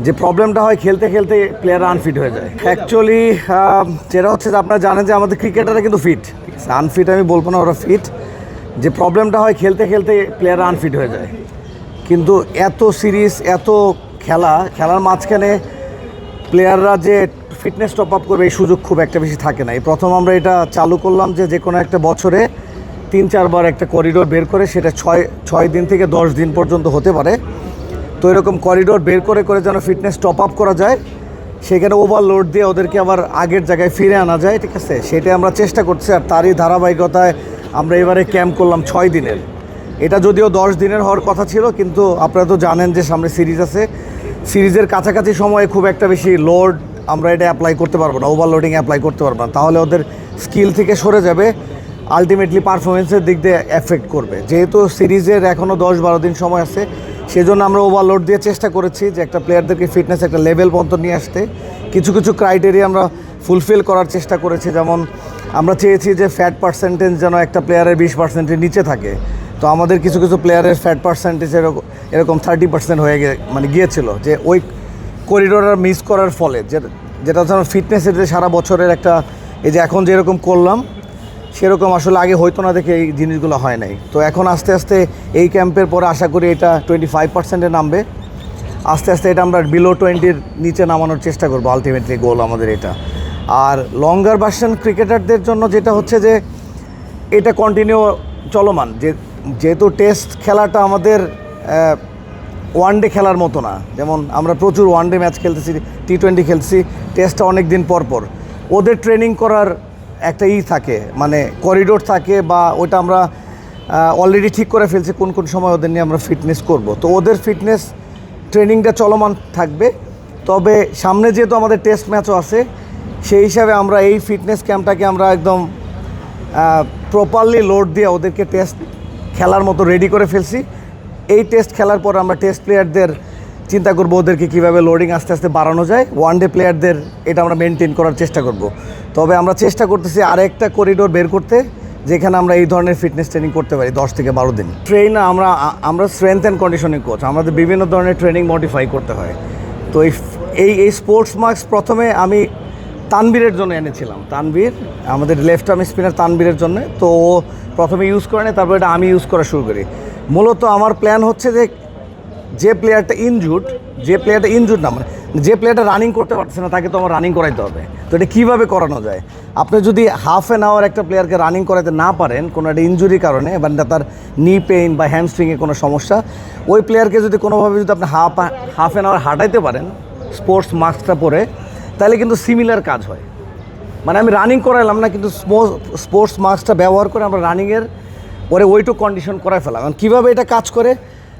যে প্রবলেমটা হয় খেলতে খেলতে প্লেয়ার আনফিট হয়ে যায় অ্যাকচুয়ালি। যেটা হচ্ছে যে আপনারা জানেন যে আমাদের ক্রিকেটাররা কিন্তু ফিট, ঠিক আছে, আনফিট আমি বলবো না, ওরা ফিট। যে প্রবলেমটা হয় খেলতে খেলতে প্লেয়ার আনফিট হয়ে যায়, কিন্তু এত সিরিজ এত খেলার মাঝখানে প্লেয়াররা যে ফিটনেস টপ আপ করবে এই সুযোগ খুব একটা বেশি থাকে না। এই প্রথম আমরা এটা চালু করলাম যে কোনো একটা বছরে 3-4 বার একটা করিডোর বের করে, সেটা 6 দিন থেকে 10 দিন পর্যন্ত হতে পারে। তো এরকম করিডোর বের করে যেন ফিটনেস টপ আপ করা যায়, সেখানে ওভারলোড দিয়ে ওদেরকে আবার আগের জায়গায় ফিরে আনা যায়, ঠিক আছে, সেটা আমরা চেষ্টা করছি। আর তারই ধারাবাহিকতায় আমরা এবারে ক্যাম্প করলাম 6 দিনের। এটা যদিও 10 দিনের হওয়ার কথা ছিল, কিন্তু আপনারা তো জানেন যে সামনে সিরিজ আছে। সিরিজের কাছাকাছি সময়ে খুব একটা বেশি লোড আমরা এটা অ্যাপ্লাই করতে পারবো না, ওভারলোডিং অ্যাপ্লাই করতে পারবো না, তাহলে ওদের স্কিল থেকে সরে যাবে, আলটিমেটলি পারফরমেন্সের দিক দিয়ে এফেক্ট করবে। যেহেতু সিরিজের এখনও 10-12 দিন সময় আছে, সেজন্য আমরা ওভারলোড দিয়ে চেষ্টা করেছি যে একটা প্লেয়ারদেরকে ফিটনেস একটা লেভেল পর্যন্ত নিয়ে আসতে। কিছু ক্রাইটেরিয়া আমরা ফুলফিল করার চেষ্টা করেছি। যেমন আমরা চেয়েছি যে ফ্যাট পার্সেন্টেজ যেন একটা প্লেয়ারের 20%-এর নিচে থাকে। তো আমাদের কিছু প্লেয়ারের ফ্যাট পার্সেন্টেজ এরকম 30% হয়ে গিয়েছিল, যে ওই করিডোর মিস করার ফলে যেটা যেন ফিটনেসের যে সারা বছরের একটা, এই যে এখন যেরকম করলাম সেরকম আসলে আগে হয়তো না, দেখে এই জিনিসগুলো হয় নাই। তো এখন আস্তে আস্তে এই ক্যাম্পের পরে আশা করি এটা 25%-এ নামবে। আস্তে আস্তে এটা আমরা বিলো 20-র নিচে নামানোর চেষ্টা করবো, আলটিমেটলি গোল আমাদের এটা। আর লঙ্গার ভার্সন ক্রিকেটারদের জন্য যেটা হচ্ছে যে এটা কন্টিনিউ চলমান, যেহেতু টেস্ট খেলাটা আমাদের ওয়ানডে খেলার মতো না। যেমন আমরা প্রচুর ওয়ানডে ম্যাচ খেলতেছি, T20 খেলছি, টেস্টটা অনেক দিন পর ওদের ট্রেনিং করার একটা থাকে, মানে করিডোর থাকে, বা ওটা আমরা অলরেডি ঠিক করে ফেলছি কোন সময় ওদের নিয়ে আমরা ফিটনেস করব। তো ওদের ফিটনেস ট্রেনিংটা চলমান থাকবে। তবে সামনে যেহেতু আমাদের টেস্ট ম্যাচও আছে, সেই হিসাবে আমরা এই ফিটনেস ক্যাম্পটাকে আমরা একদম প্রপারলি লোড দিয়ে ওদেরকে টেস্ট খেলার মতো রেডি করে ফেলছি। এই টেস্ট খেলার পর আমরা টেস্ট প্লেয়ারদের চিন্তা করবো ওদেরকে কীভাবে লোডিং আস্তে আস্তে বাড়ানো যায়। ওয়ানডে প্লেয়ারদের এটা আমরা মেনটেন করার চেষ্টা করব। তবে আমরা চেষ্টা করতেছি আরেকটা করিডোর বের করতে, যেখানে আমরা এই ধরনের ফিটনেস ট্রেনিং করতে পারি 10 থেকে 12 দিন। আমরা স্ট্রেংথ অ্যান্ড কন্ডিশনিং কোচ, আমাদের বিভিন্ন ধরনের ট্রেনিং মডিফাই করতে হয়। তো এই স্পোর্টস মার্কস প্রথমে আমি তানবীরের জন্য এনেছিলাম। তানবীর আমাদের লেফট আর্ম স্পিনার, তানবীরের জন্য। তো ও প্রথমে ইউজ করে নেয়, তারপর এটা আমি ইউজ করা শুরু করি। মূলত আমার প্ল্যান হচ্ছে যে প্লেয়ারটা ইনজুর্ড না, মানে যে প্লেয়ারটা রানিং করতে পারছে না, তাকে তো আমার রানিং করাইতে হবে। তো এটা কীভাবে করানো যায়? আপনি যদি হাফ অ্যান আওয়ার একটা প্লেয়ারকে রানিং করাতে না পারেন কোনো একটা ইনজুরির কারণে, বা তার নি পেইন বা হ্যামস্ট্রিংয়ে কোনো সমস্যা, ওই প্লেয়ারকে যদি কোনোভাবে যদি আপনি হাফ অ্যান আওয়ার হাঁটাইতে পারেন স্পোর্টস মাস্কটা পরে, তাহলে কিন্তু সিমিলার কাজ হয়। মানে আমি রানিং করাইলাম না, কিন্তু স্পোর্টস মাস্কটা ব্যবহার করে আমরা রানিংয়ের পরে ওইটুকু কন্ডিশন করাই ফেলাম। কারণ কীভাবে এটা কাজ করে,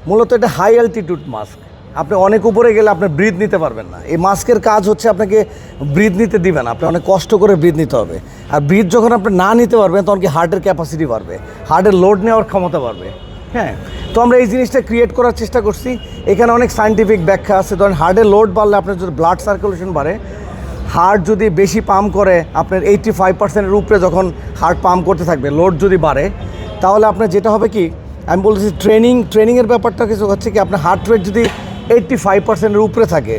মূলত এটা হাই অ্যালটিটিউড মাস্ক। আপনি অনেক উপরে গেলে আপনি ব্রিথ নিতে পারবেন না। এই মাস্কের কাজ হচ্ছে আপনাকে ব্রিথ নিতে দিবে না, আপনি অনেক কষ্ট করে ব্রিথ নিতে হবে। আর ব্রিথ যখন আপনি না নিতে পারবেন, তখন কি হার্টের ক্যাপাসিটি বাড়বে, হার্টের লোড নেওয়ার ক্ষমতা বাড়বে। হ্যাঁ, তো আমরা এই জিনিসটা ক্রিয়েট করার চেষ্টা করছি। এখানে অনেক সায়েন্টিফিক ব্যাখ্যা আছে। ধরেন হার্টের লোড বাড়লে আপনার যদি ব্লাড সার্কুলেশন বাড়ে, হার্ট যদি বেশি পাম্প করে, আপনার 85%-এর উপরে যখন হার্ট পাম্প করতে থাকবে, লোড যদি বাড়ে, তাহলে আপনার যেটা হবে কি, আমি বলতেছি ট্রেনিংয়ের ব্যাপারটা কিছু হচ্ছে কি, আপনার হার্ট রেট যদি 85%-এর উপরে থাকে,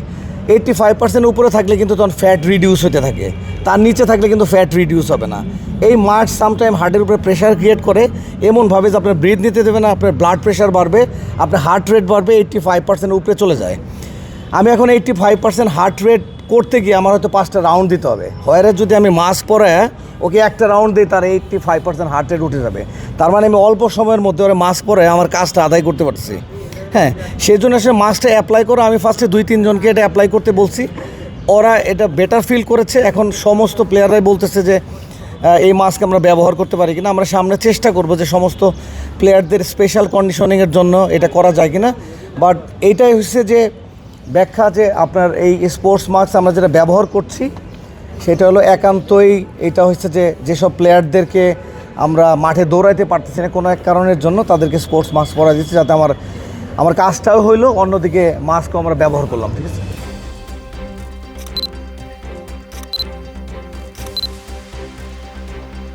85%-এর উপরে থাকলে কিন্তু তখন ফ্যাট রিডিউস হতে থাকে, তার নিচে থাকলে কিন্তু ফ্যাট রিডিউস হবে না। এই মার্চ সামটাইম হার্টের উপরে প্রেশার ক্রিয়েট করে এমনভাবে যে আপনার ব্রিথ নিতে দেবে না, আপনার ব্লাড প্রেশার বাড়বে, আপনার হার্ট রেট বাড়বে, 85%-এর উপরে চলে যায়। আমি এখন 85% হার্ট রেট করতে গিয়ে আমার হয়তো 5টা রাউন্ড দিতে হবে। হয়তো যদি আমি মাস্ক পরে ওকে একটা রাউন্ড দিই, তার 85% হার্ট রেট উঠে যাবে। তার মানে আমি অল্প সময়ের মধ্যে ওরা মাস্ক পরে আমার কাজটা আদায় করতে পারছি। হ্যাঁ, সেই জন্য সে মাস্কটা অ্যাপ্লাই করে আমি ফার্স্টে 2-3 জনকে এটা অ্যাপ্লাই করতে বলছি। ওরা এটা বেটার ফিল করেছে। এখন সমস্ত প্লেয়াররাই বলতেছে যে এই মাস্ক আমরা ব্যবহার করতে পারি কিনা। আমরা সামনে চেষ্টা করব যে সমস্ত প্লেয়ারদের স্পেশাল কন্ডিশনিংয়ের জন্য এটা করা যায় কিনা। বাট এইটাই হচ্ছে যে ব্যাখ্যা, যে আপনার এই স্পোর্টস মাস্ক আমরা যেটা ব্যবহার করছি সেটা হলো একান্তই এটা হচ্ছে যে যেসব প্লেয়ারদেরকে আমরা মাঠে দৌড়াইতে পারতেছি না কোনো এক কারণের জন্য, তাদেরকে স্পোর্টস মাস্ক পরা দিচ্ছি, যাতে আমার কাজটাও হইলো, অন্যদিকে মাস্কও আমরা ব্যবহার করলাম। ঠিক আছে।